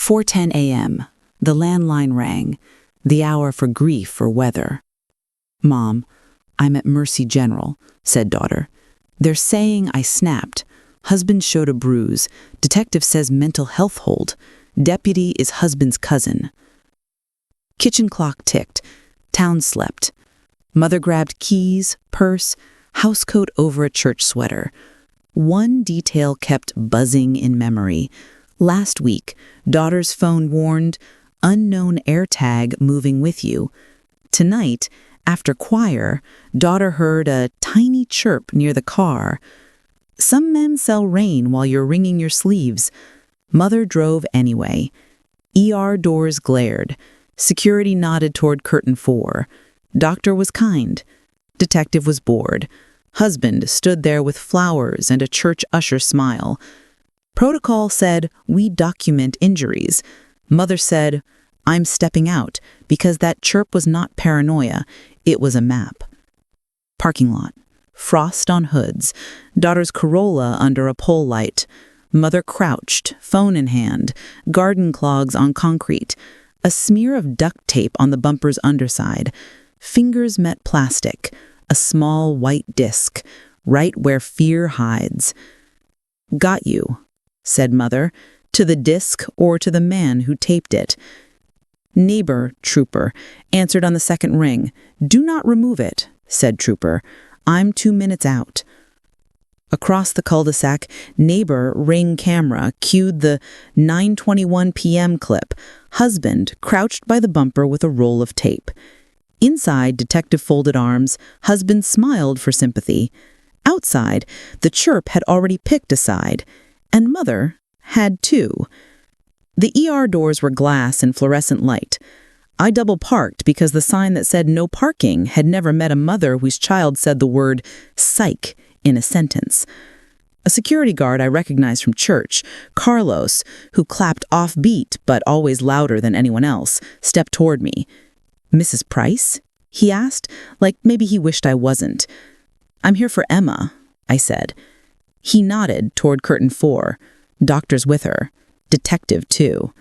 4:10 a.m. The landline rang, the hour for grief or weather. "Mom, I'm at Mercy General," said daughter. "They're saying I snapped. Husband showed a bruise. Detective says mental health hold. Deputy is husband's cousin." Kitchen clock ticked. Town slept. Mother grabbed keys, purse, housecoat over a church sweater. One detail kept buzzing in memory. Last week, daughter's phone warned, "Unknown AirTag moving with you." Tonight, after choir, daughter heard a tiny chirp near the car. Some men sell rain while you're wringing your sleeves. Mother drove anyway. ER doors glared. Security nodded toward curtain 4. Doctor was kind. Detective was bored. Husband stood there with flowers and a church usher smile. Protocol said, "We document injuries." Mother said, "I'm stepping out," because that chirp was not paranoia. It was a map. Parking lot. Frost on hoods. Daughter's Corolla under a pole light. Mother crouched, phone in hand. Garden clogs on concrete. A smear of duct tape on the bumper's underside. Fingers met plastic. A small white disc, right where fear hides. "Got you," said Mother, to the disc or to the man who taped it. "Neighbor, Trooper," answered on the second ring. "Do not remove it," said Trooper. "I'm 2 minutes out." Across the cul-de-sac, neighbor, ring camera, cued the 9:21 p.m. clip. Husband crouched by the bumper with a roll of tape. Inside, detective folded arms. Husband smiled for sympathy. Outside, the chirp had already picked a side. And Mother had too. The ER doors were glass and fluorescent light. I double parked because the sign that said "no parking" had never met a mother whose child said the word "psych" in a sentence. A security guard I recognized from church, Carlos, who clapped offbeat but always louder than anyone else, stepped toward me. "Mrs. Price?" he asked, like maybe he wished I wasn't. "I'm here for Emma," I said. He nodded toward curtain 4. Doctor's with her. Detective, too.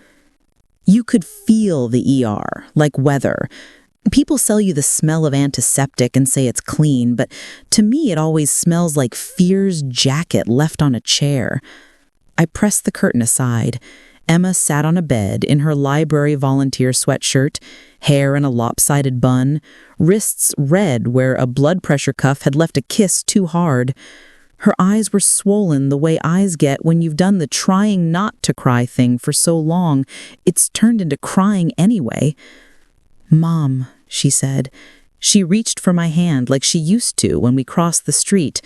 You could feel the ER, like weather. People sell you the smell of antiseptic and say it's clean, but to me it always smells like fear's jacket left on a chair. I pressed the curtain aside. Emma sat on a bed in her library volunteer sweatshirt, hair in a lopsided bun, wrists red where a blood pressure cuff had left a kiss too hard. Her eyes were swollen the way eyes get when you've done the trying not to cry thing for so long, it's turned into crying anyway. "Mom," she said. She reached for my hand like she used to when we crossed the street.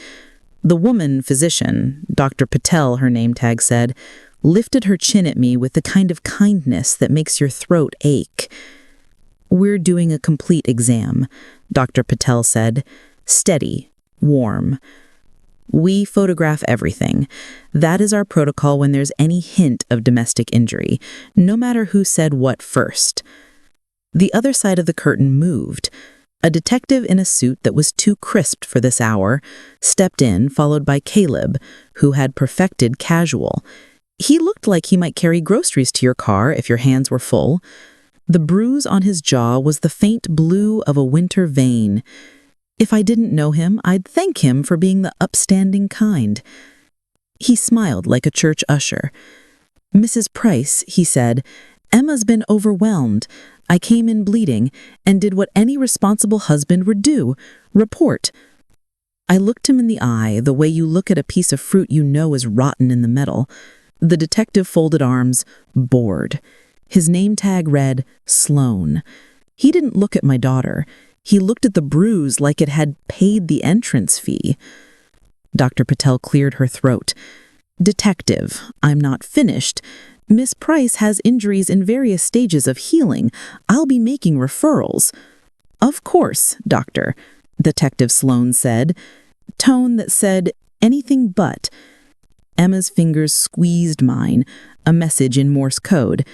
The woman physician, Dr. Patel, her name tag said, lifted her chin at me with the kind of kindness that makes your throat ache. "We're doing a complete exam," Dr. Patel said. "Steady, warm. We photograph everything. That is our protocol when there's any hint of domestic injury, no matter who said what first." The other side of the curtain moved. A detective in a suit that was too crisp for this hour stepped in, followed by Caleb, who had perfected casual. He looked like he might carry groceries to your car if your hands were full. The bruise on his jaw was the faint blue of a winter vein. If I didn't know him, I'd thank him for being the upstanding kind. He smiled like a church usher. "Mrs. Price," he said, "Emma's been overwhelmed. I came in bleeding and did what any responsible husband would do, report." I looked him in the eye, the way you look at a piece of fruit you know is rotten in the middle. The detective folded arms, bored. His name tag read, Sloan. He didn't look at my daughter. He looked at the bruise like it had paid the entrance fee. Dr. Patel cleared her throat. "Detective, I'm not finished. Miss Price has injuries in various stages of healing. I'll be making referrals." "Of course, doctor," Detective Sloan said, tone that said anything but. Emma's fingers squeezed mine, a message in Morse code.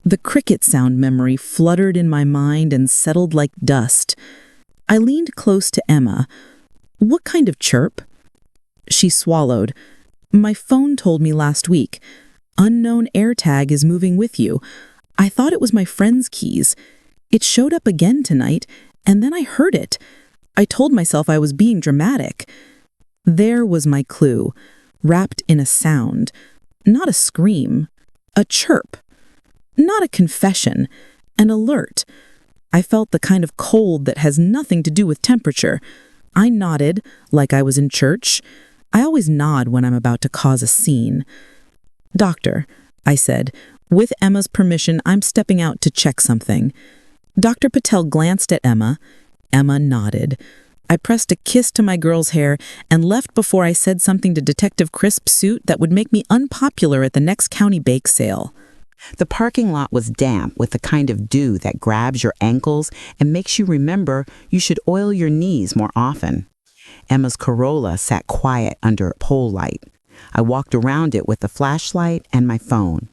The cricket sound memory fluttered in my mind and settled like dust. I leaned close to Emma. "What kind of chirp?" She swallowed. "My phone told me last week. Unknown AirTag is moving with you. I thought it was my friend's keys. It showed up again tonight, and then I heard it. I told myself I was being dramatic. There was my clue, wrapped in a sound. Not a scream, a chirp. Not a confession, an alert. I felt the kind of cold that has nothing to do with temperature. I nodded, like I was in church. I always nod when I'm about to cause a scene. "Doctor," I said, "with Emma's permission, I'm stepping out to check something." Dr. Patel glanced at Emma. Emma nodded. I pressed a kiss to my girl's hair and left before I said something to Detective Crisp's suit that would make me unpopular at the next county bake sale. The parking lot was damp with the kind of dew that grabs your ankles and makes you remember you should oil your knees more often. Emma's Corolla sat quiet under a pole light. I walked around it with a flashlight and my phone.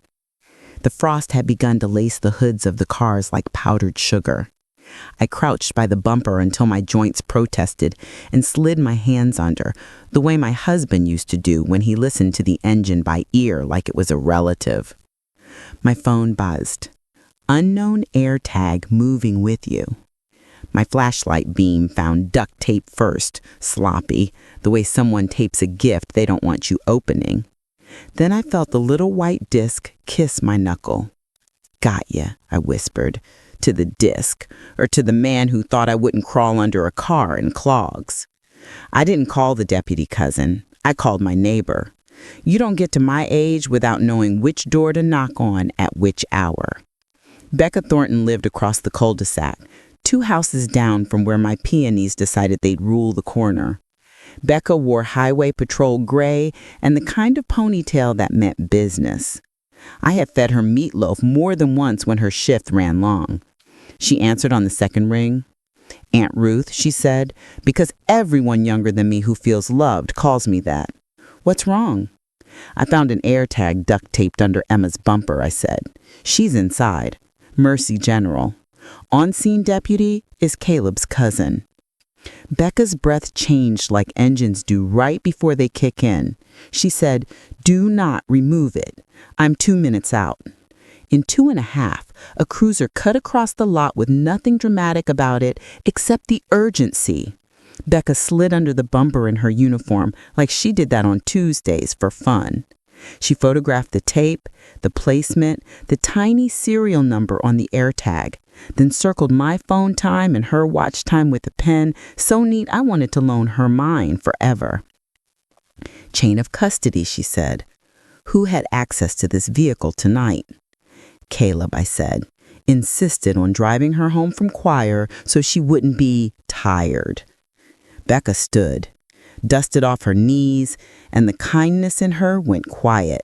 The frost had begun to lace the hoods of the cars like powdered sugar. I crouched by the bumper until my joints protested and slid my hands under, the way my husband used to do when he listened to the engine by ear like it was a relative. My phone buzzed. Unknown AirTag moving with you. My flashlight beam found duct tape first, sloppy, the way someone tapes a gift they don't want you opening. Then I felt the little white disc kiss my knuckle. "Got ya," I whispered, to the disc, or to the man who thought I wouldn't crawl under a car in clogs. I didn't call the deputy cousin. I called my neighbor. You don't get to my age without knowing which door to knock on at which hour. Becca Thornton lived across the cul-de-sac, 2 houses down from where my peonies decided they'd rule the corner. Becca wore highway patrol gray and the kind of ponytail that meant business. I had fed her meatloaf more than once when her shift ran long. She answered on the second ring. "Aunt Ruth," she said, "because everyone younger than me who feels loved calls me that. What's wrong?" "I found an AirTag duct taped under Emma's bumper," I said. "She's inside. Mercy General. On-scene deputy is Caleb's cousin." Becca's breath changed like engines do right before they kick in. She said, "Do not remove it. I'm 2 minutes out." In 2.5, a cruiser cut across the lot with nothing dramatic about it except the urgency. Becca slid under the bumper in her uniform like she did that on Tuesdays for fun. She photographed the tape, the placement, the tiny serial number on the AirTag, then circled my phone time and her watch time with a pen so neat I wanted to loan her mine forever. "Chain of custody," she said. "Who had access to this vehicle tonight?" "Caleb," I said, insisted on driving her home from choir so she wouldn't be tired. Becca stood, dusted off her knees, and the kindness in her went quiet.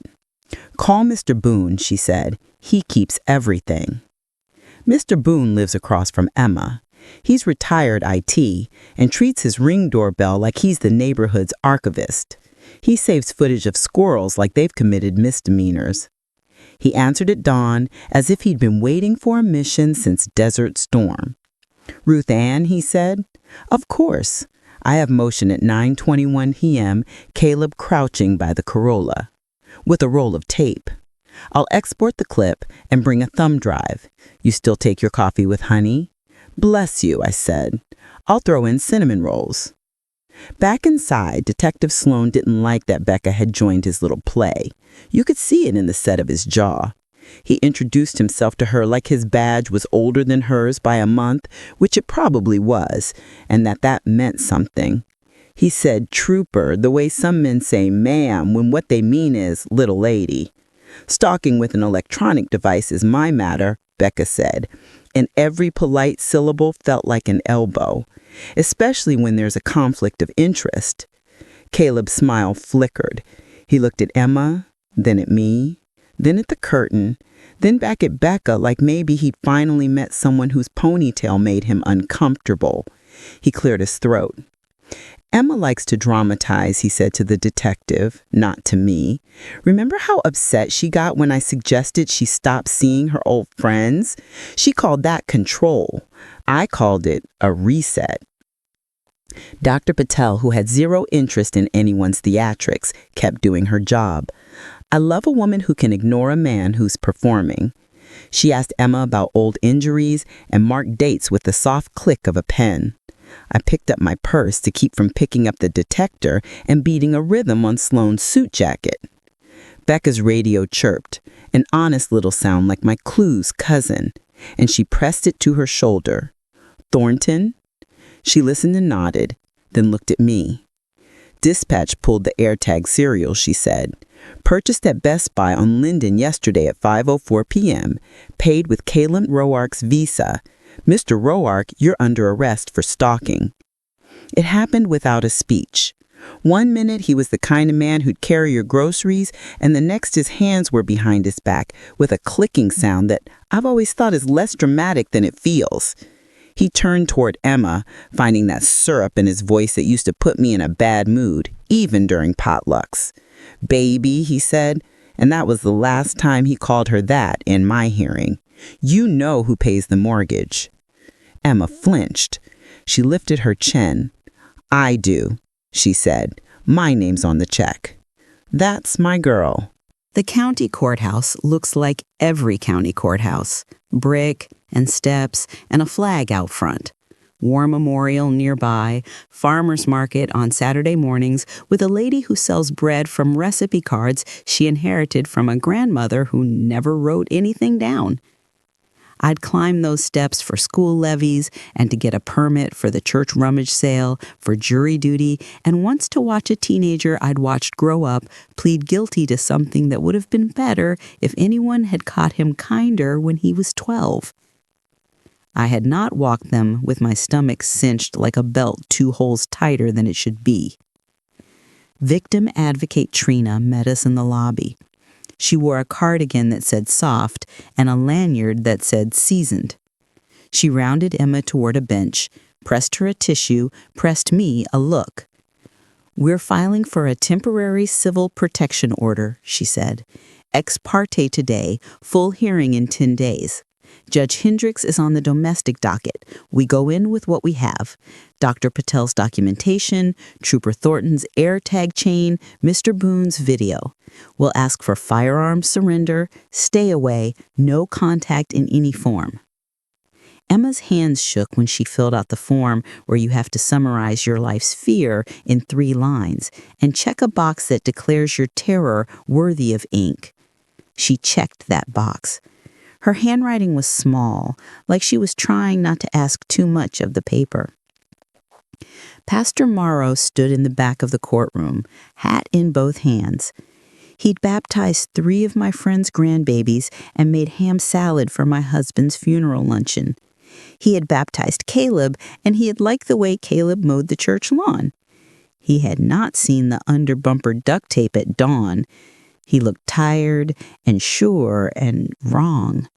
"Call Mr. Boone," she said. "He keeps everything." Mr. Boone lives across from Emma. He's retired IT and treats his Ring doorbell like he's the neighborhood's archivist. He saves footage of squirrels like they've committed misdemeanors. He answered at dawn as if he'd been waiting for a mission since Desert Storm. "Ruth Ann," he said. "Of course. I have motion at 9:21 p.m., Caleb crouching by the Corolla, with a roll of tape. I'll export the clip and bring a thumb drive. You still take your coffee with honey?" "Bless you," I said. "I'll throw in cinnamon rolls." Back inside, Detective Sloan didn't like that Becca had joined his little play. You could see it in the set of his jaw. He introduced himself to her like his badge was older than hers by a month, which it probably was, and that meant something. He said trooper the way some men say ma'am when what they mean is little lady. "Stalking with an electronic device is my matter," Becca said, and every polite syllable felt like an elbow, especially when there's a conflict of interest. Caleb's smile flickered. He looked at Emma, then at me, then at the curtain, then back at Becca like maybe he'd finally met someone whose ponytail made him uncomfortable. He cleared his throat. "Emma likes to dramatize," he said to the detective, not to me. "Remember how upset she got when I suggested she stop seeing her old friends? She called that control. I called it a reset." Dr. Patel, who had zero interest in anyone's theatrics, kept doing her job. I love a woman who can ignore a man who's performing. She asked Emma about old injuries and marked dates with the soft click of a pen. I picked up my purse to keep from picking up the detector and beating a rhythm on Sloane's suit jacket. Becca's radio chirped, an honest little sound like my Clue's cousin, and she pressed it to her shoulder. "Thornton?" She listened and nodded, then looked at me. "Dispatch pulled the AirTag serial," she said. "Purchased at Best Buy on Linden yesterday at 5:04 p.m. Paid with Caleb Roark's visa. Mr. Roark, you're under arrest for stalking." It happened without a speech. One minute he was the kind of man who'd carry your groceries, and the next his hands were behind his back with a clicking sound that I've always thought is less dramatic than it feels. He turned toward Emma, finding that syrup in his voice that used to put me in a bad mood, even during potlucks. "Baby," he said, and that was the last time he called her that in my hearing. "You know who pays the mortgage." Emma flinched. She lifted her chin. "I do," she said. "My name's on the check." That's my girl. The county courthouse looks like every county courthouse. Brick and steps and a flag out front. War memorial nearby, farmer's market on Saturday mornings with a lady who sells bread from recipe cards she inherited from a grandmother who never wrote anything down. I'd climb those steps for school levies and to get a permit for the church rummage sale, for jury duty, and once to watch a teenager I'd watched grow up plead guilty to something that would have been better if anyone had caught him kinder when he was 12. I had not walked them with my stomach cinched like a belt 2 holes tighter than it should be. Victim advocate Trina met us in the lobby. She wore a cardigan that said soft and a lanyard that said seasoned. She rounded Emma toward a bench, pressed her a tissue, pressed me a look. "We're filing for a temporary civil protection order," she said. "Ex parte today, full hearing in 10 days. Judge Hendricks is on the domestic docket. We go in with what we have. Dr. Patel's documentation, Trooper Thornton's AirTag chain, Mr. Boone's video. We'll ask for firearms surrender, stay away, no contact in any form." Emma's hands shook when she filled out the form where you have to summarize your life's fear in 3 lines and check a box that declares your terror worthy of ink. She checked that box. Her handwriting was small, like she was trying not to ask too much of the paper. Pastor Morrow stood in the back of the courtroom, hat in both hands. He'd baptized 3 of my friend's grandbabies and made ham salad for my husband's funeral luncheon. He had baptized Caleb, and he had liked the way Caleb mowed the church lawn. He had not seen the under-bumper duct tape at dawn. He looked tired and sure and wrong.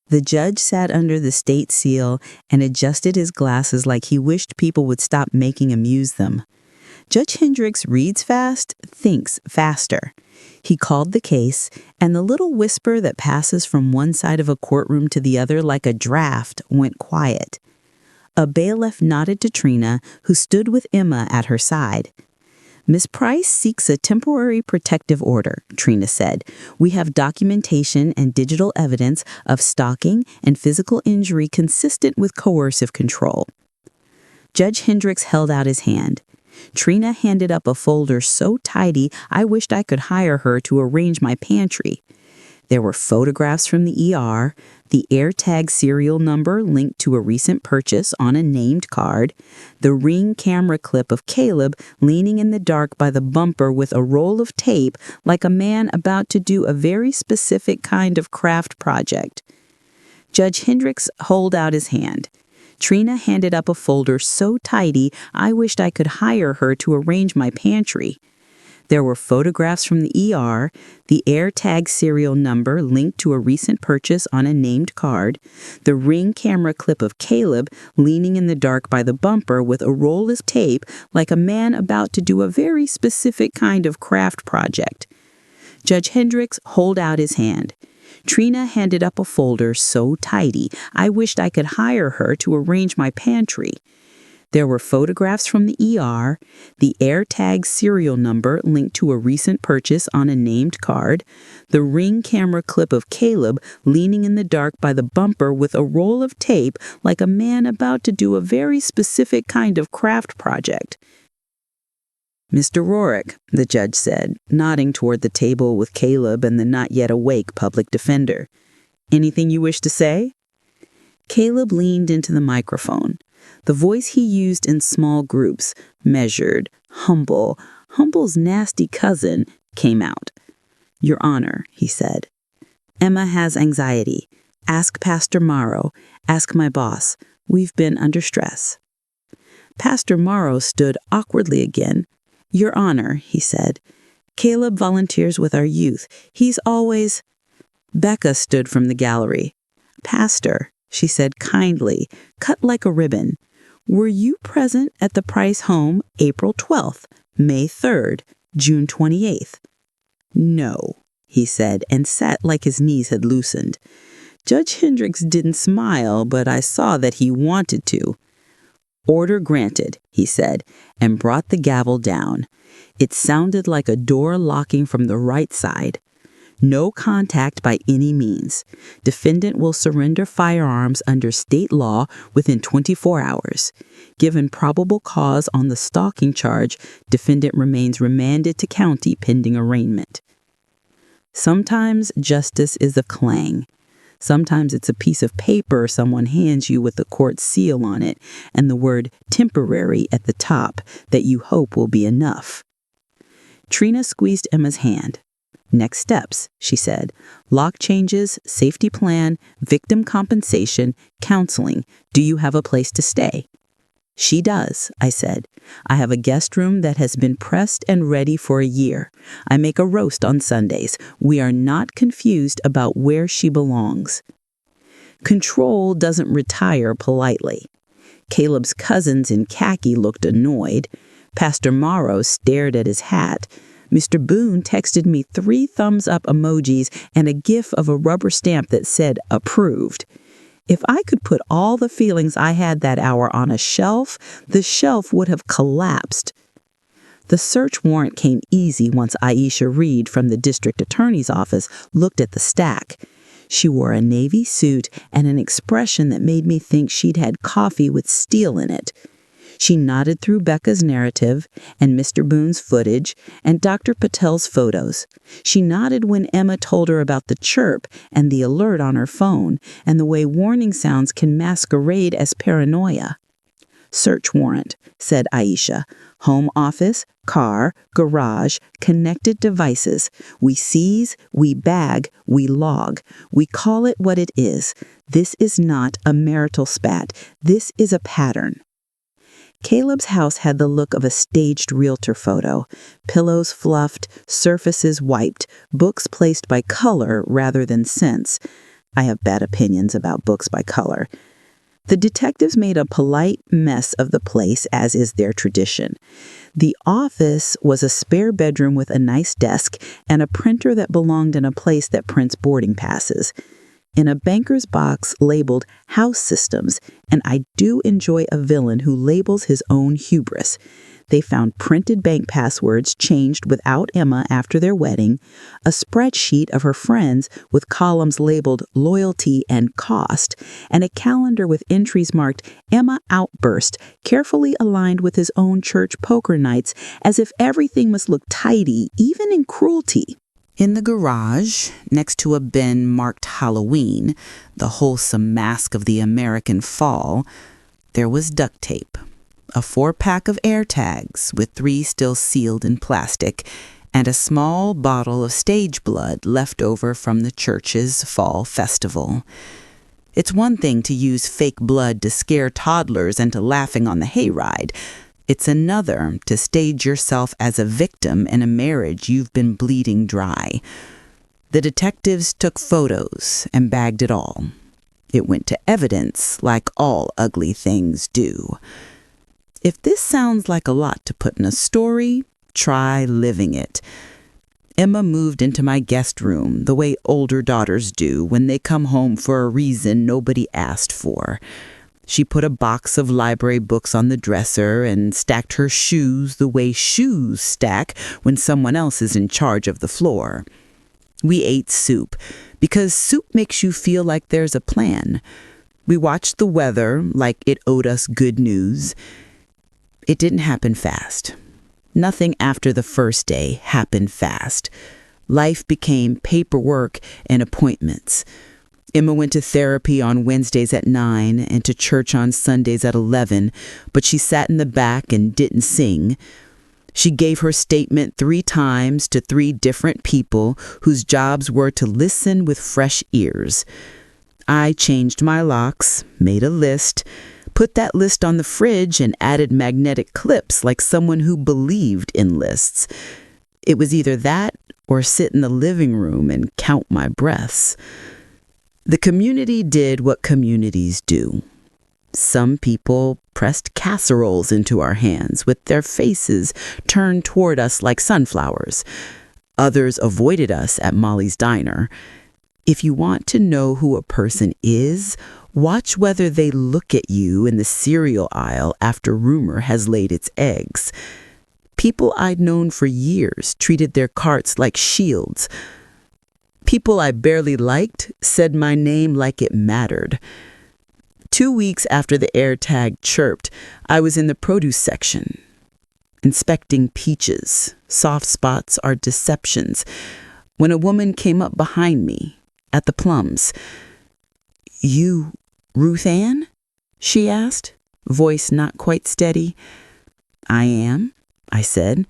The judge sat under the state seal and adjusted his glasses like he wished people would stop making him use them. Judge Hendricks reads fast, thinks faster. He called the case, and the little whisper that passes from one side of a courtroom to the other like a draft went quiet. A bailiff nodded to Trina, who stood with Emma at her side. "Miss Price seeks a temporary protective order," Trina said. "We have documentation and digital evidence of stalking and physical injury consistent with coercive control." Judge Hendricks held out his hand. Trina handed up a folder so tidy I wished I could hire her to arrange my pantry. There were photographs from the ER, the AirTag serial number linked to a recent purchase on a named card, the Ring camera clip of Caleb leaning in the dark by the bumper with a roll of tape like a man about to do a very specific kind of craft project. Judge Hendricks held out his hand. Trina handed up a folder so tidy I wished I could hire her to arrange my pantry. There were photographs from the ER, the AirTag serial number linked to a recent purchase on a named card, the Ring camera clip of Caleb leaning in the dark by the bumper with a roll of tape like a man about to do a very specific kind of craft project. Judge Hendricks held out his hand. Trina handed up a folder so tidy I wished I could hire her to arrange my pantry. There were photographs from the ER, the AirTag serial number linked to a recent purchase on a named card, the Ring camera clip of Caleb leaning in the dark by the bumper with a roll of tape like a man about to do a very specific kind of craft project. "Mr. Rorick," the judge said, nodding toward the table with Caleb and the not yet awake public defender. "Anything you wish to say?" Caleb leaned into the microphone. The voice he used in small groups, measured, humble's nasty cousin, came out. "Your Honor," he said, "Emma has anxiety. Ask Pastor Morrow. Ask my boss. We've been under stress." Pastor Morrow stood awkwardly again. "Your Honor," he said, "Caleb volunteers with our youth. He's always—" Becca stood from the gallery. "Pastor," she said kindly, cut like a ribbon, "were you present at the Price home April 12th, May 3rd, June 28th? "No," he said, and sat like his knees had loosened. Judge Hendricks didn't smile, but I saw that he wanted to. "Order granted," he said, and brought the gavel down. It sounded like a door locking from the right side. "No contact by any means. Defendant will surrender firearms under state law within 24 hours. Given probable cause on the stalking charge, defendant remains remanded to county pending arraignment." Sometimes justice is a clang. Sometimes it's a piece of paper someone hands you with the court seal on it and the word temporary at the top that you hope will be enough. Trina squeezed Emma's hand. "Next steps," she said. "Lock changes, safety plan, victim compensation, counseling. Do you have a place to stay?" "She does," I said. "I have a guest room that has been pressed and ready for a year. I make a roast on Sundays. We are not confused about where she belongs." Control doesn't retire politely. Caleb's cousins in khaki looked annoyed. Pastor Morrow stared at his hat. Mr. Boone texted me 3 thumbs-up emojis and a gif of a rubber stamp that said approved. If I could put all the feelings I had that hour on a shelf, the shelf would have collapsed. The search warrant came easy once Aisha Reed from the district attorney's office looked at the stack. She wore a navy suit and an expression that made me think she'd had coffee with steel in it. She nodded through Becca's narrative and Mr. Boone's footage and Dr. Patel's photos. She nodded when Emma told her about the chirp and the alert on her phone and the way warning sounds can masquerade as paranoia. "Search warrant," said Aisha. "Home office, car, garage, connected devices. We seize, we bag, we log. We call it what it is. This is not a marital spat. This is a pattern." Caleb's house had the look of a staged realtor photo. Pillows fluffed, surfaces wiped, books placed by color rather than scents. I have bad opinions about books by color. The detectives made a polite mess of the place, as is their tradition. The office was a spare bedroom with a nice desk and a printer that belonged in a place that prints boarding passes. In a banker's box labeled House Systems, and I do enjoy a villain who labels his own hubris. They found printed bank passwords changed without Emma after their wedding, a spreadsheet of her friends with columns labeled loyalty and cost, and a calendar with entries marked Emma Outburst, carefully aligned with his own church poker nights, as if everything must look tidy, even in cruelty. In the garage, next to a bin marked Halloween, the wholesome mask of the American fall, there was duct tape, a 4-pack of AirTags with 3 still sealed in plastic, and a small bottle of stage blood left over from the church's fall festival. It's one thing to use fake blood to scare toddlers into laughing on the hayride. It's another to stage yourself as a victim in a marriage you've been bleeding dry. The detectives took photos and bagged it all. It went to evidence like all ugly things do. If this sounds like a lot to put in a story, try living it. Emma moved into my guest room the way older daughters do when they come home for a reason nobody asked for. She put a box of library books on the dresser and stacked her shoes the way shoes stack when someone else is in charge of the floor. We ate soup because soup makes you feel like there's a plan. We watched the weather like it owed us good news. It didn't happen fast. Nothing after the first day happened fast. Life became paperwork and appointments. Emma went to therapy on Wednesdays at 9 and to church on Sundays at 11, but she sat in the back and didn't sing. She gave her statement 3 times to 3 different people whose jobs were to listen with fresh ears. I changed my locks, made a list, put that list on the fridge and added magnetic clips like someone who believed in lists. It was either that or sit in the living room and count my breaths. The community did what communities do. Some people pressed casseroles into our hands with their faces turned toward us like sunflowers. Others avoided us at Molly's Diner. If you want to know who a person is, watch whether they look at you in the cereal aisle after rumor has laid its eggs. People I'd known for years treated their carts like shields. People I barely liked said my name like it mattered. 2 weeks after the AirTag chirped, I was in the produce section, inspecting peaches. Soft spots are deceptions. When a woman came up behind me at the plums. "You, Ruth Ann?" she asked, voice not quite steady. "I am," I said.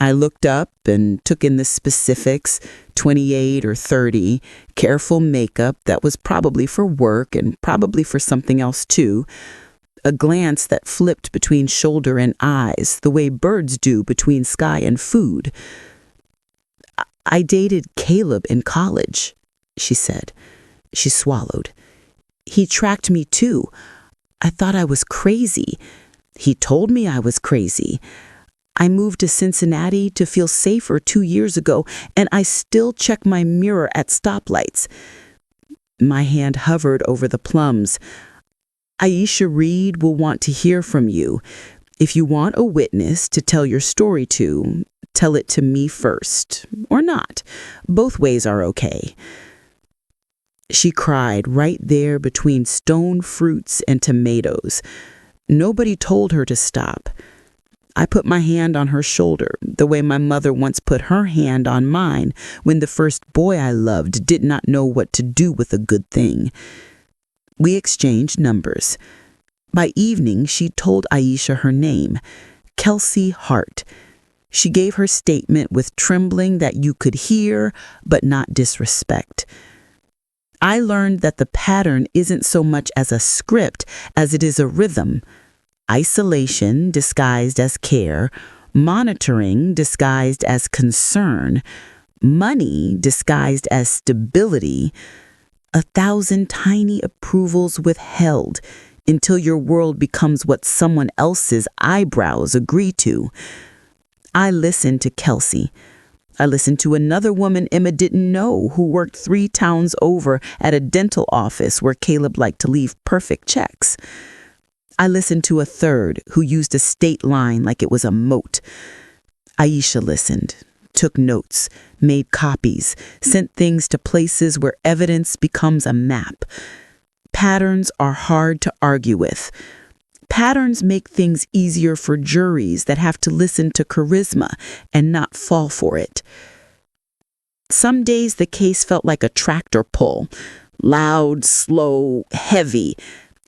I looked up and took in the specifics, 28 or 30, careful makeup that was probably for work and probably for something else too, a glance that flipped between shoulder and eyes the way birds do between sky and food. "I dated Caleb in college," she said. She swallowed. "He tracked me too. I thought I was crazy. He told me I was crazy. I moved to Cincinnati to feel safer 2 years ago, and I still check my mirror at stoplights." My hand hovered over the plums. "Aisha Reed will want to hear from you. If you want a witness to tell your story to, tell it to me first, or not. Both ways are okay." She cried right there between stone fruits and tomatoes. Nobody told her to stop. I put my hand on her shoulder, the way my mother once put her hand on mine when the first boy I loved did not know what to do with a good thing. We exchanged numbers. By evening, she told Aisha her name, Kelsey Hart. She gave her statement with trembling that you could hear, but not disrespect. I learned that the pattern isn't so much as a script as it is a rhythm. Isolation disguised as care, monitoring disguised as concern, money disguised as stability, 1,000 tiny approvals withheld until your world becomes what someone else's eyebrows agree to. I listened to Kelsey. I listened to another woman Emma didn't know who worked 3 towns over at a dental office where Caleb liked to leave perfect checks. I listened to a third who used a state line like it was a moat. Aisha listened, took notes, made copies, sent things to places where evidence becomes a map. Patterns are hard to argue with. Patterns make things easier for juries that have to listen to charisma and not fall for it. Some days the case felt like a tractor pull, loud, slow, heavy,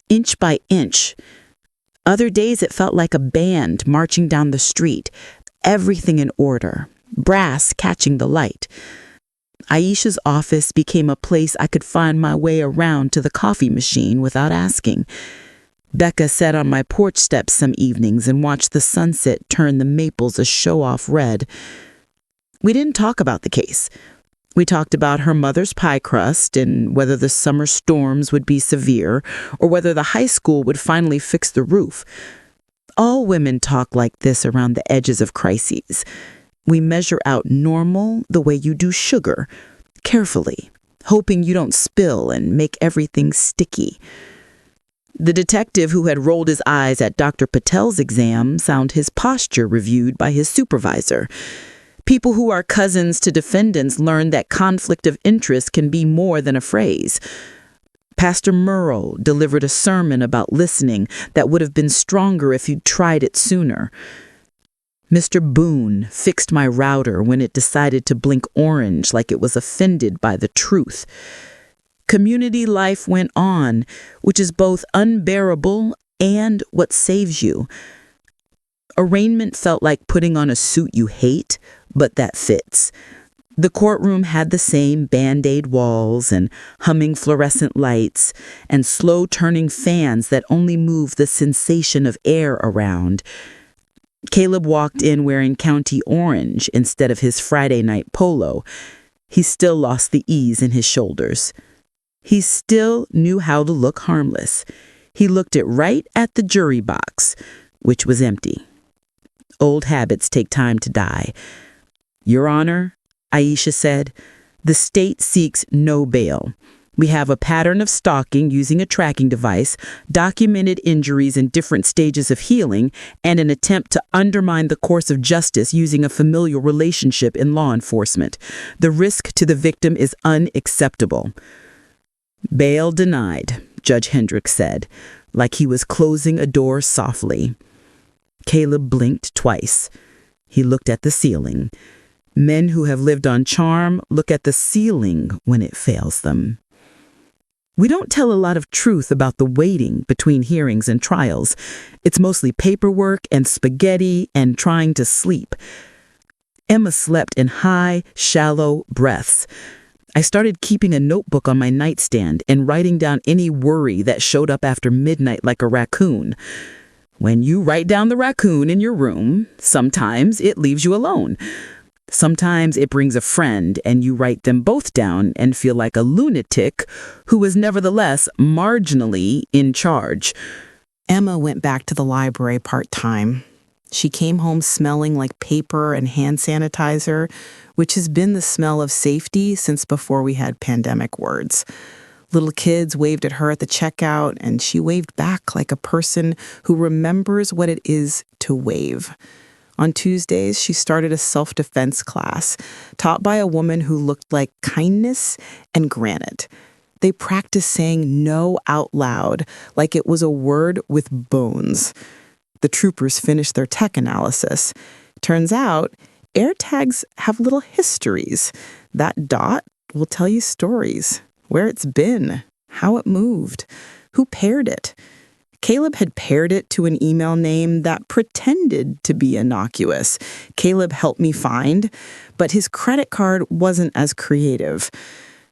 inch by inch. Other days it felt like a band marching down the street, everything in order, brass catching the light. Aisha's office became a place I could find my way around to the coffee machine without asking. Becca sat on my porch steps some evenings and watched the sunset turn the maples a show-off red. We didn't talk about the case. We talked about her mother's pie crust and whether the summer storms would be severe or whether the high school would finally fix the roof. All women talk like this around the edges of crises. We measure out normal the way you do sugar, carefully, hoping you don't spill and make everything sticky. The detective who had rolled his eyes at Dr. Patel's exam found his posture reviewed by his supervisor. People who are cousins to defendants learn that conflict of interest can be more than a phrase. Pastor Murrow delivered a sermon about listening that would have been stronger if you'd tried it sooner. Mr. Boone fixed my router when it decided to blink orange like it was offended by the truth. Community life went on, which is both unbearable and what saves you. Arraignment felt like putting on a suit you hate, but that fits. The courtroom had the same Band-Aid walls and humming fluorescent lights and slow-turning fans that only move the sensation of air around. Caleb walked in wearing county orange instead of his Friday night polo. He still lost the ease in his shoulders. He still knew how to look harmless. He looked it right at the jury box, which was empty. Old habits take time to die. Your Honor, Aisha said, the state seeks no bail. We have a pattern of stalking using a tracking device, documented injuries in different stages of healing, and an attempt to undermine the course of justice using a familial relationship in law enforcement. The risk to the victim is unacceptable. Bail denied, Judge Hendricks said, like he was closing a door softly. Caleb blinked twice. He looked at the ceiling. Men who have lived on charm look at the ceiling when it fails them. We don't tell a lot of truth about the waiting between hearings and trials. It's mostly paperwork and spaghetti and trying to sleep. Emma slept in high, shallow breaths. I started keeping a notebook on my nightstand and writing down any worry that showed up after midnight like a raccoon. When you write down the raccoon in your room, sometimes it leaves you alone. Sometimes it brings a friend and you write them both down and feel like a lunatic who is nevertheless marginally in charge. Emma went back to the library part-time. She came home smelling like paper and hand sanitizer, which has been the smell of safety since before we had pandemic words. Little kids waved at her at the checkout, and she waved back like a person who remembers what it is to wave. On Tuesdays, she started a self-defense class taught by a woman who looked like kindness and granite. They practiced saying no out loud like it was a word with bones. The troopers finished their tech analysis. Turns out, AirTags have little histories. That dot will tell you stories, where it's been, how it moved, who paired it. Caleb had paired it to an email name that pretended to be innocuous. Caleb helped me find, but his credit card wasn't as creative.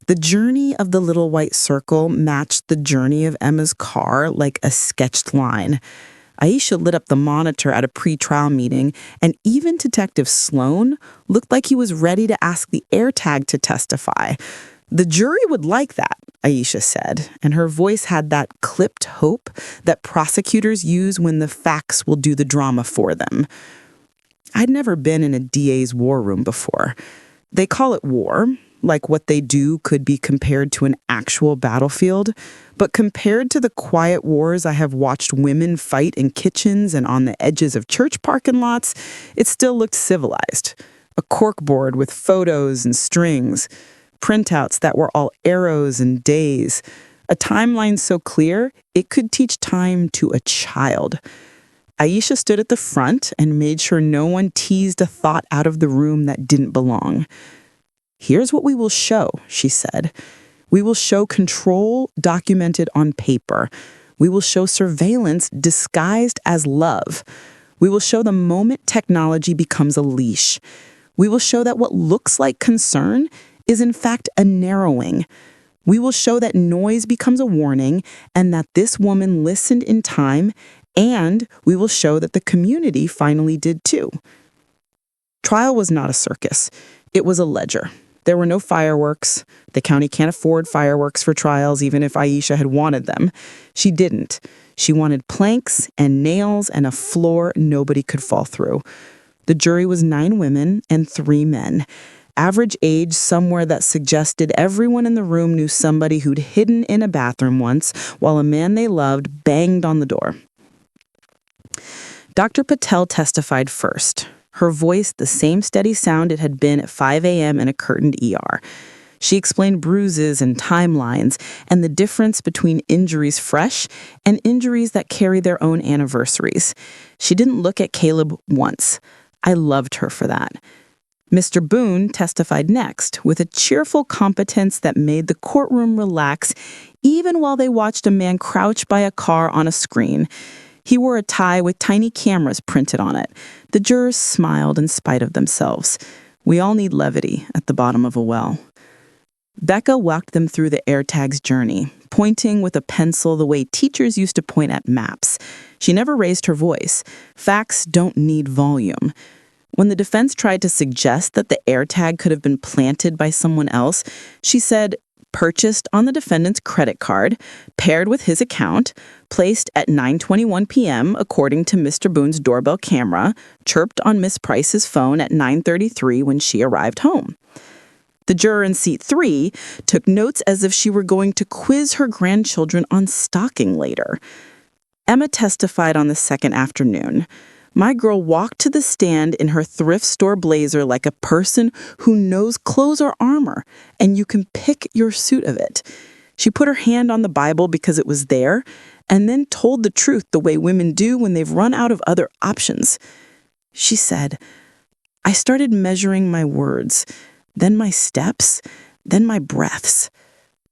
The journey of the little white circle matched the journey of Emma's car like a sketched line. Aisha lit up the monitor at a pre-trial meeting, and even Detective Sloan looked like he was ready to ask the AirTag to testify. The jury would like that, Aisha said, and her voice had that clipped hope that prosecutors use when the facts will do the drama for them. I'd never been in a DA's war room before. They call it war, like what they do could be compared to an actual battlefield, but compared to the quiet wars I have watched women fight in kitchens and on the edges of church parking lots, it still looked civilized. A corkboard with photos and strings, printouts that were all arrows and days, a timeline so clear it could teach time to a child. Aisha stood at the front and made sure no one teased a thought out of the room that didn't belong. Here's what we will show, she said. We will show control documented on paper. We will show surveillance disguised as love. We will show the moment technology becomes a leash. We will show that what looks like concern is in fact a narrowing. We will show that noise becomes a warning and that this woman listened in time, and we will show that the community finally did too. Trial was not a circus. It was a ledger. There were no fireworks. The county can't afford fireworks for trials, even if Aisha had wanted them. She didn't. She wanted planks and nails and a floor nobody could fall through. The jury was 9 women and 3 men. average age somewhere that suggested everyone in the room knew somebody who'd hidden in a bathroom once while a man they loved banged on the door. Dr. Patel testified first. Her voice the same steady sound it had been at 5 a.m. in a curtained ER. She explained bruises and timelines and the difference between injuries fresh and injuries that carry their own anniversaries. She didn't look at Caleb once. I loved her for that. Mr. Boone testified next with a cheerful competence that made the courtroom relax even while they watched a man crouch by a car on a screen. He wore a tie with tiny cameras printed on it. The jurors smiled in spite of themselves. We all need levity at the bottom of a well. Becca walked them through the AirTag's journey, pointing with a pencil the way teachers used to point at maps. She never raised her voice. Facts don't need volume. When the defense tried to suggest that the AirTag could have been planted by someone else, she said, purchased on the defendant's credit card, paired with his account, placed at 9:21 p.m. according to Mr. Boone's doorbell camera, chirped on Miss Price's phone at 9:33 when she arrived home. The juror in seat 3 took notes as if she were going to quiz her grandchildren on stocking later. Emma testified on the second afternoon. My girl walked to the stand in her thrift store blazer like a person who knows clothes are armor, and you can pick your suit of it. She put her hand on the Bible because it was there, and then told the truth the way women do when they've run out of other options. She said, I started measuring my words, then my steps, then my breaths.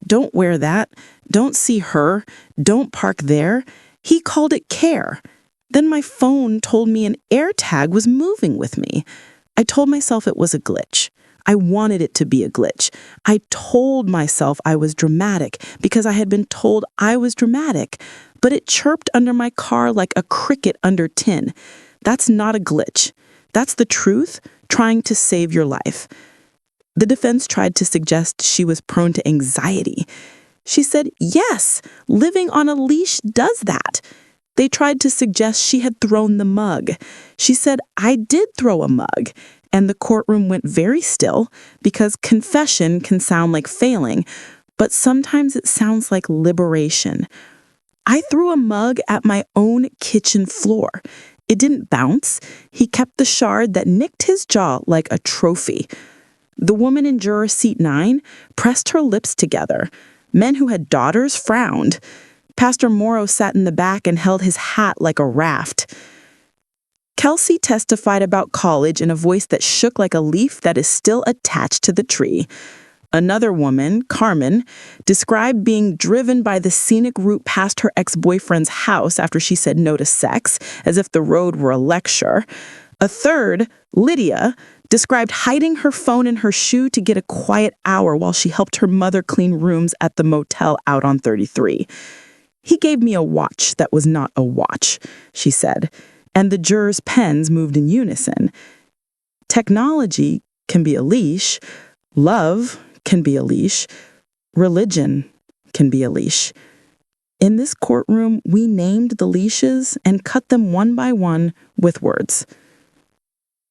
Don't wear that. Don't see her. Don't park there. He called it care. Then my phone told me an AirTag was moving with me. I told myself it was a glitch. I wanted it to be a glitch. I told myself I was dramatic because I had been told I was dramatic, but it chirped under my car like a cricket under tin. That's not a glitch. That's the truth trying to save your life. The defense tried to suggest she was prone to anxiety. She said, yes, living on a leash does that. They tried to suggest she had thrown the mug. She said, I did throw a mug. And the courtroom went very still because confession can sound like failing, but sometimes it sounds like liberation. I threw a mug at my own kitchen floor. It didn't bounce. He kept the shard that nicked his jaw like a trophy. The woman in juror seat 9 pressed her lips together. Men who had daughters frowned. Pastor Morrow sat in the back and held his hat like a raft. Kelsey testified about college in a voice that shook like a leaf that is still attached to the tree. Another woman, Carmen, described being driven by the scenic route past her ex-boyfriend's house after she said no to sex, as if the road were a lecture. A third, Lydia, described hiding her phone in her shoe to get a quiet hour while she helped her mother clean rooms at the motel out on 33. He gave me a watch that was not a watch, she said, and the jurors' pens moved in unison. Technology can be a leash, love can be a leash, religion can be a leash. In this courtroom, we named the leashes and cut them one by one with words.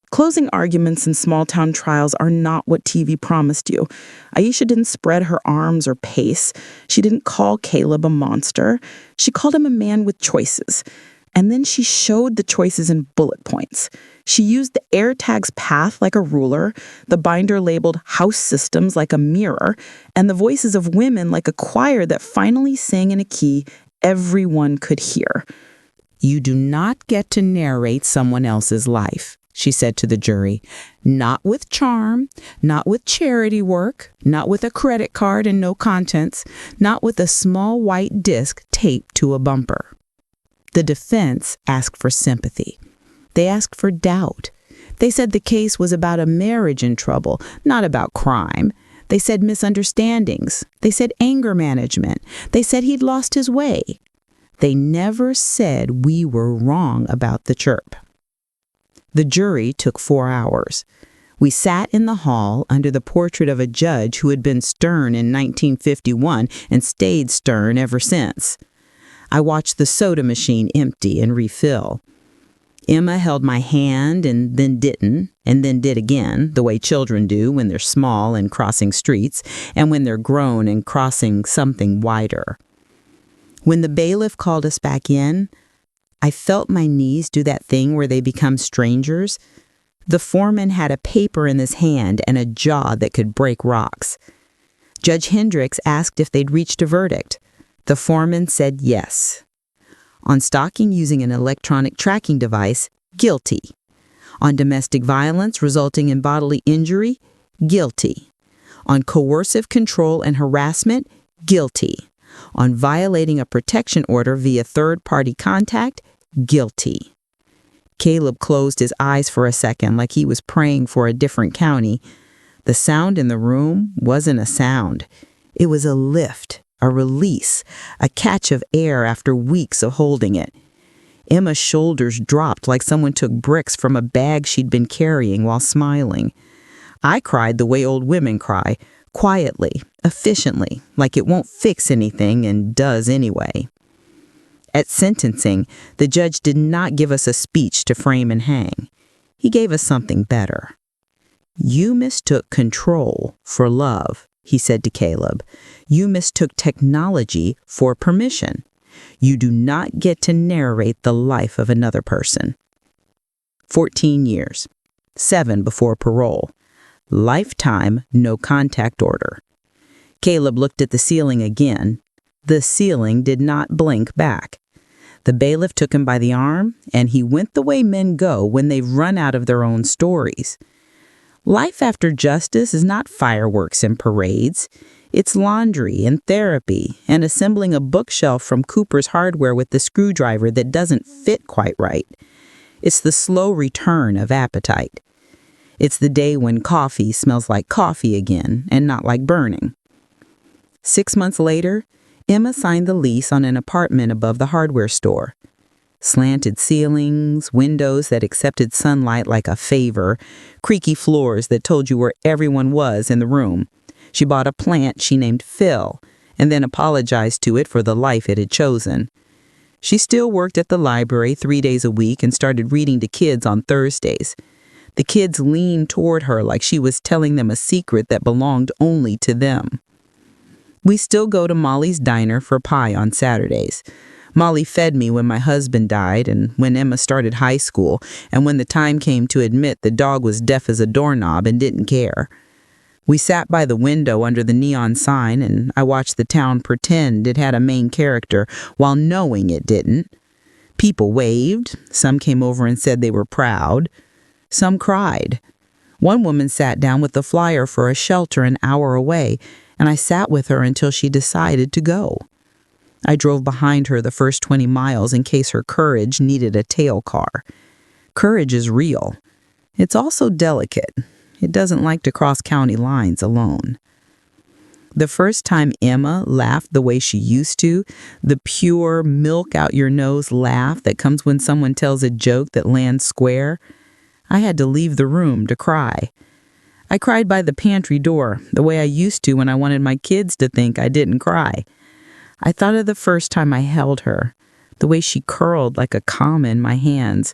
Closing arguments in small-town trials are not what TV promised you. Aisha didn't spread her arms or pace. She didn't call Caleb a monster. She called him a man with choices. And then she showed the choices in bullet points. She used the AirTag's path like a ruler, the binder labeled house systems like a mirror, and the voices of women like a choir that finally sang in a key everyone could hear. You do not get to narrate someone else's life, she said to the jury. Not with charm, not with charity work, not with a credit card and no contents, not with a small white disc taped to a bumper. The defense asked for sympathy. They asked for doubt. They said the case was about a marriage in trouble, not about crime. They said misunderstandings. They said anger management. They said he'd lost his way. They never said we were wrong about the chirp. The jury took 4 hours. We sat in the hall under the portrait of a judge who had been stern in 1951 and stayed stern ever since. I watched the soda machine empty and refill. Emma held my hand and then didn't, and then did again, the way children do when they're small and crossing streets, and when they're grown and crossing something wider. When the bailiff called us back in, I felt my knees do that thing where they become strangers. The foreman had a paper in his hand and a jaw that could break rocks. Judge Hendricks asked if they'd reached a verdict. The foreman said yes. On stalking using an electronic tracking device, guilty. On domestic violence resulting in bodily injury, guilty. On coercive control and harassment, guilty. On violating a protection order via third-party contact, guilty. Caleb closed his eyes for a second like he was praying for a different county. The sound in the room wasn't a sound. It was a lift, a release, a catch of air after weeks of holding it. Emma's shoulders dropped like someone took bricks from a bag she'd been carrying while smiling. I cried the way old women cry, quietly, efficiently, like it won't fix anything and does anyway. At sentencing, the judge did not give us a speech to frame and hang. He gave us something better. You mistook control for love, he said to Caleb. You mistook technology for permission. You do not get to narrate the life of another person. 14 years. 7 before parole. Lifetime no contact order. Caleb looked at the ceiling again. The ceiling did not blink back. The bailiff took him by the arm, and he went the way men go when they've run out of their own stories. Life after justice is not fireworks and parades. It's laundry and therapy and assembling a bookshelf from Cooper's Hardware with the screwdriver that doesn't fit quite right. It's the slow return of appetite. It's the day when coffee smells like coffee again and not like burning. 6 months later, Emma signed the lease on an apartment above the hardware store. Slanted ceilings, windows that accepted sunlight like a favor, creaky floors that told you where everyone was in the room. She bought a plant she named Phil, and then apologized to it for the life it had chosen. She still worked at the library 3 days a week and started reading to kids on Thursdays. The kids leaned toward her like she was telling them a secret that belonged only to them. We still go to Molly's Diner for pie on Saturdays. Molly fed me when my husband died and when Emma started high school and when the time came to admit the dog was deaf as a doorknob and didn't care. We sat by the window under the neon sign and I watched the town pretend it had a main character while knowing it didn't. People waved. Some came over and said they were proud. Some cried. One woman sat down with the flyer for a shelter an hour away, and I sat with her until she decided to go. I drove behind her the first 20 miles in case her courage needed a tail car. Courage is real. It's also delicate. It doesn't like to cross county lines alone. The first time Emma laughed the way she used to, the pure milk-out-your-nose laugh that comes when someone tells a joke that lands square, I had to leave the room to cry. I cried by the pantry door, the way I used to when I wanted my kids to think I didn't cry. I thought of the first time I held her, the way she curled like a comma in my hands.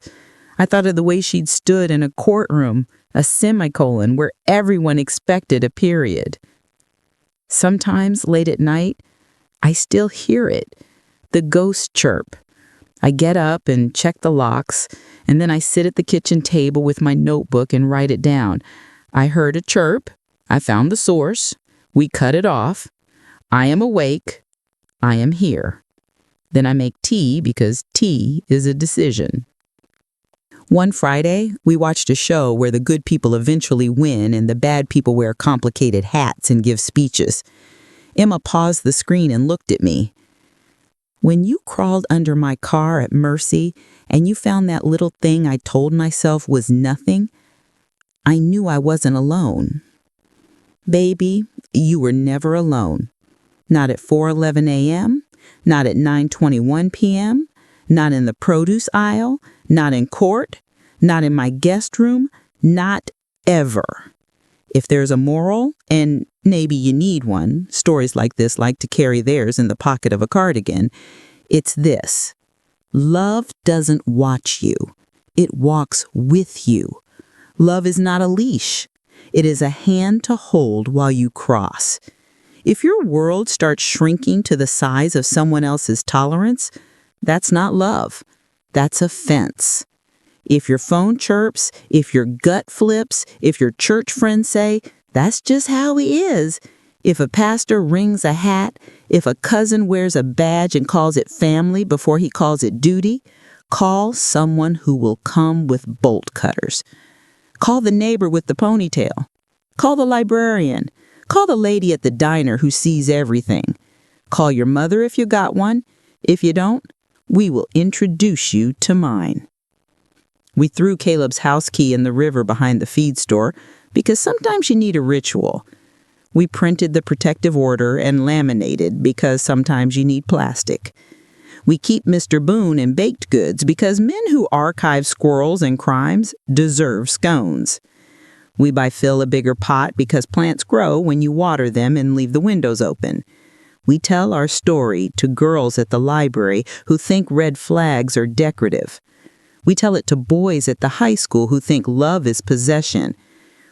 I thought of the way she'd stood in a courtroom, a semicolon where everyone expected a period. Sometimes, late at night, I still hear it, the ghost chirp. I get up and check the locks, and then I sit at the kitchen table with my notebook and write it down. I heard a chirp. I found the source. We cut it off. I am awake. I am here. Then I make tea because tea is a decision. One Friday, we watched a show where the good people eventually win and the bad people wear complicated hats and give speeches. Emma paused the screen and looked at me. When you crawled under my car at Mercy and you found that little thing I told myself was nothing, I knew I wasn't alone. Baby, you were never alone. Not at 4:11 a.m., not at 9:21 p.m., not in the produce aisle, not in court, not in my guest room, not ever. If there's a moral, and maybe you need one, stories like this like to carry theirs in the pocket of a cardigan, it's this. Love doesn't watch you. It walks with you. Love is not a leash. It is a hand to hold while you cross. If your world starts shrinking to the size of someone else's tolerance, that's not love. That's offense. If your phone chirps, if your gut flips, if your church friends say, "That's just how he is," if a pastor wrings a hat, if a cousin wears a badge and calls it family before he calls it duty, call someone who will come with bolt cutters. Call the neighbor with the ponytail. Call the librarian. Call the lady at the diner who sees everything. Call your mother if you got one. If you don't, we will introduce you to mine. We threw Caleb's house key in the river behind the feed store because sometimes you need a ritual. We printed the protective order and laminated because sometimes you need plastic. We keep Mr. Boone in baked goods because men who archive squirrels and crimes deserve scones. We buy Phil a bigger pot because plants grow when you water them and leave the windows open. We tell our story to girls at the library who think red flags are decorative. We tell it to boys at the high school who think love is possession.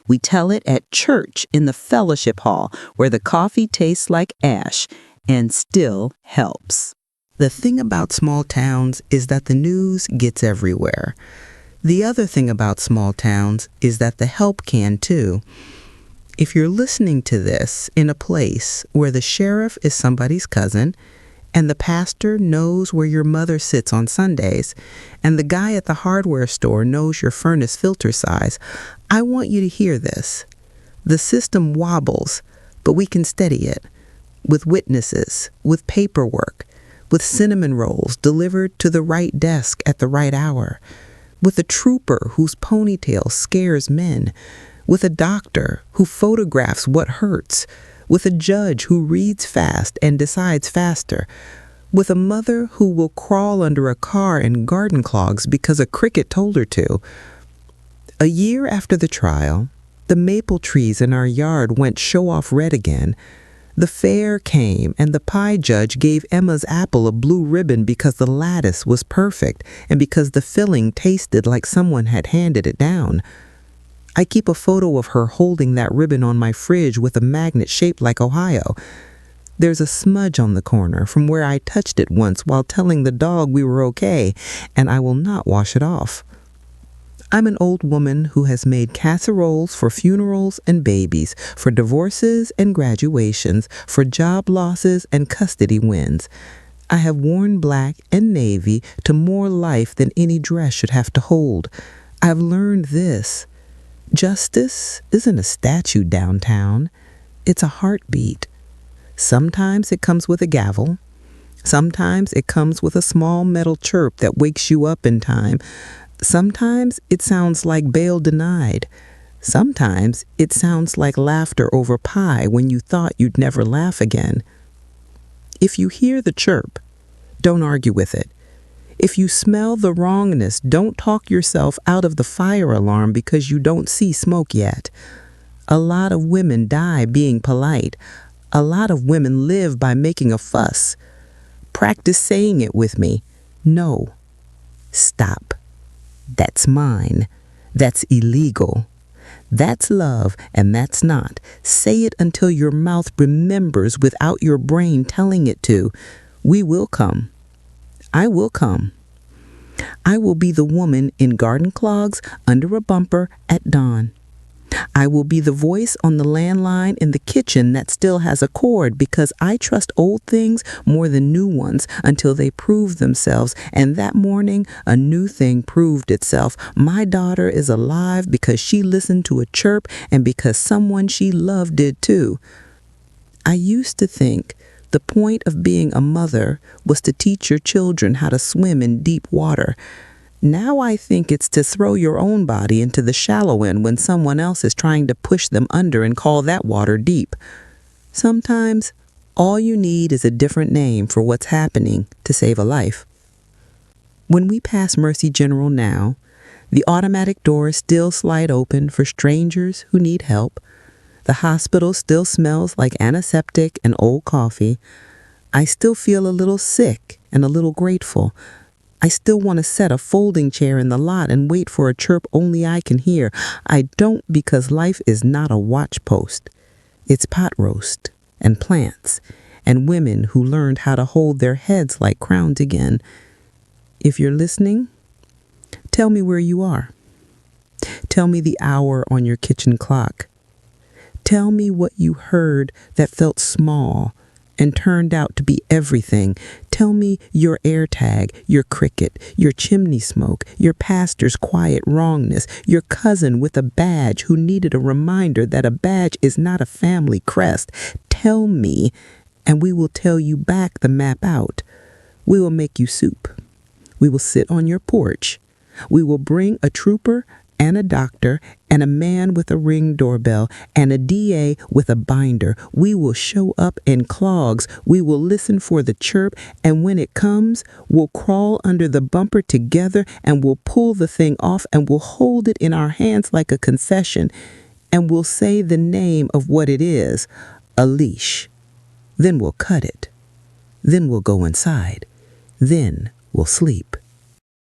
We tell it at church in the fellowship hall where the coffee tastes like ash and still helps. The thing about small towns is that the news gets everywhere. The other thing about small towns is that the help can too. If you're listening to this in a place where the sheriff is somebody's cousin, and the pastor knows where your mother sits on Sundays, and the guy at the hardware store knows your furnace filter size, I want you to hear this. The system wobbles, but we can steady it. With witnesses, with paperwork, with cinnamon rolls delivered to the right desk at the right hour, with a trooper whose ponytail scares men, with a doctor who photographs what hurts, with a judge who reads fast and decides faster, with a mother who will crawl under a car in garden clogs because a cricket told her to. A year after the trial, the maple trees in our yard went show-off red again. The fair came, and the pie judge gave Emma's apple a blue ribbon because the lattice was perfect and because the filling tasted like someone had handed it down. I keep a photo of her holding that ribbon on my fridge with a magnet shaped like Ohio. There's a smudge on the corner from where I touched it once while telling the dog we were okay, and I will not wash it off. I'm an old woman who has made casseroles for funerals and babies, for divorces and graduations, for job losses and custody wins. I have worn black and navy to more life than any dress should have to hold. I've learned this. Justice isn't a statue downtown. It's a heartbeat. Sometimes it comes with a gavel. Sometimes it comes with a small metal chirp that wakes you up in time. Sometimes it sounds like bail denied. Sometimes it sounds like laughter over pie when you thought you'd never laugh again. If you hear the chirp, don't argue with it. If you smell the wrongness, don't talk yourself out of the fire alarm because you don't see smoke yet. A lot of women die being polite. A lot of women live by making a fuss. Practice saying it with me. No. Stop. That's mine. That's illegal. That's love, and that's not. Say it until your mouth remembers without your brain telling it to. We will come. I will come. I will be the woman in garden clogs under a bumper at dawn. I will be the voice on the landline in the kitchen that still has a cord because I trust old things more than new ones until they prove themselves. And that morning, a new thing proved itself. My daughter is alive because she listened to a chirp and because someone she loved did too. I used to think the point of being a mother was to teach your children how to swim in deep water. Now I think it's to throw your own body into the shallow end when someone else is trying to push them under and call that water deep. Sometimes all you need is a different name for what's happening to save a life. When we pass Mercy General now, the automatic doors still slide open for strangers who need help. The hospital still smells like antiseptic and old coffee. I still feel a little sick and a little grateful. I still want to set a folding chair in the lot and wait for a chirp only I can hear. I don't because life is not a watch post. It's pot roast and plants and women who learned how to hold their heads like crowns again. If you're listening, tell me where you are. Tell me the hour on your kitchen clock. Tell me what you heard that felt small and turned out to be everything. Tell me your AirTag, your cricket, your chimney smoke, your pastor's quiet wrongness, your cousin with a badge who needed a reminder that a badge is not a family crest. Tell me, and we will tell you back the map out. We will make you soup. We will sit on your porch. We will bring a trooper and a doctor and a man with a Ring doorbell and a DA with a binder. We will show up in clogs. We will listen for the chirp, and when it comes, we'll crawl under the bumper together and we'll pull the thing off and we'll hold it in our hands like a confession, and we'll say the name of what it is, a leash. Then we'll cut it. Then we'll go inside. Then we'll sleep.